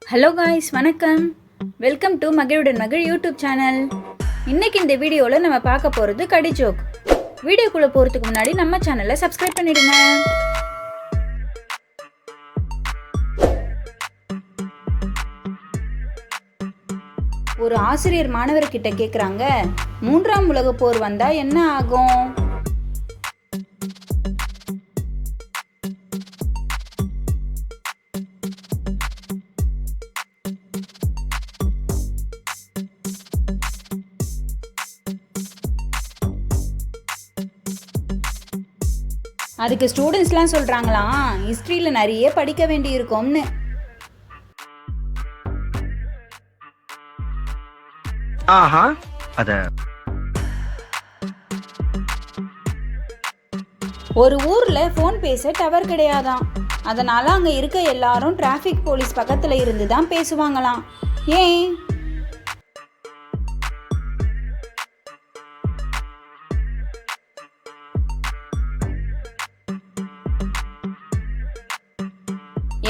Hello guys, வணக்கம். Welcome to மகிழுடன் மகிழ் YouTube channel. இன்னைக்கு இந்த வீடியோவில் நம்ம பார்க்க போகிறது கடி ஜோக். வீடியோக்குள்ளே போகிறதுக்கு முன்னாடி நம்ம சேனலை சப்ஸ்கிரைப் பண்ணிடுங்க. ஒரு ஆசிரியர் மாணவர்கிட்ட கேட்குறாங்க, 3ஆம் உலகப் போர் வந்தால் என்ன ஆகும்? அதுக்கு ஸ்டூடெண்ட்ஸ்லாம் சொல்கிறாங்களாம், ஹிஸ்ட்ரியில் நிறைய படிக்க வேண்டி இருக்கும்னு. ஆஹா, அத ஒரு ஊரில் ஃபோன் பேச டவர் கிடையாதாம். அதனால் அங்கே இருக்க எல்லாரும் டிராஃபிக் போலீஸ் பக்கத்தில் இருந்து தான் பேசுவாங்களாம். ஏன்?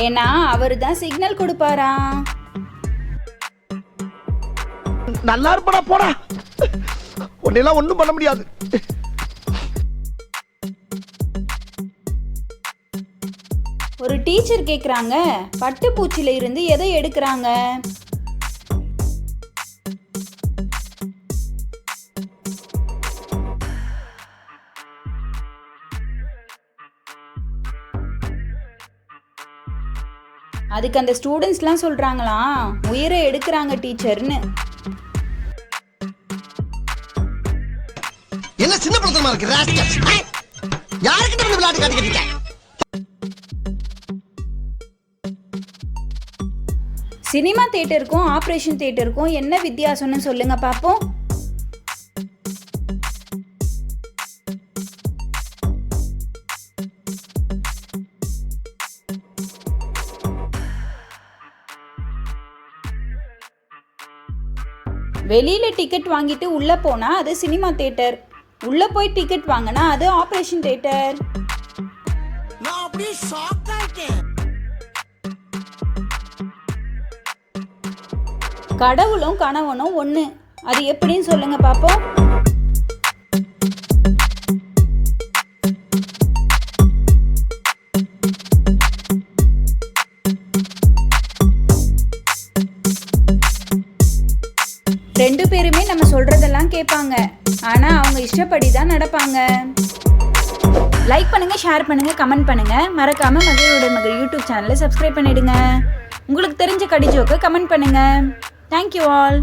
ஏன்னா அவர் தான் சிக்னல் கொடுப்பாரா. நல்லா இருப்படா, போடா. உன்னெல்லாம் ஒண்ணும் பண்ண முடியாது. ஒரு டீச்சர் கேக்குறாங்க, பட்டுப்பூச்சில இருந்து எதை எடுக்கிறாங்க? அதுக்கு அந்த ஸ்டூடெண்ட்ஸ்லாம் சொல்றாங்களாம், உயிரை எடுக்கிறாங்க டீச்சர்னு. என்ன சின்ன பிரச்சனை இருக்கு? யாருக்கு நம்ம விளையாட்டு காட்டிக்கிட்டீங்க? சினிமா தியேட்டருக்கும் ஆபரேஷன் தியேட்டருக்கும் என்ன வித்தியாசம்னு சொல்லுங்க பாப்போம். வெளியில டிக்கெட் வாங்கிட்டு உள்ள போனா அது சினிமா தியேட்டர், உள்ள போய் டிக்கெட் வாங்கினா அது ஆபரேஷன் தியேட்டர். நான் அப்படியே ஷாக் ஆயிட்டேன். கடவுளும் கணவனும் ஒண்ணு, அது எப்படின்னு சொல்லுங்க பாப்போம். ரெண்டு பேருமே நம்ம சொல்றதெல்லாம் கேட்பாங்க, ஆனா அவங்க இஷ்டப்படி தான் நடப்பாங்க. லைக் பண்ணுங்க, ஷேர் பண்ணுங்க, கமெண்ட் பண்ணுங்க. மறக்காம மகிழுடன் மகிழ் யூடியூப் சேனலை சப்ஸ்கிரைப் பண்ணிடுங்க. உங்களுக்கு தெரிஞ்ச கடி ஜோக்கை கமெண்ட் பண்ணுங்க. Thank you all.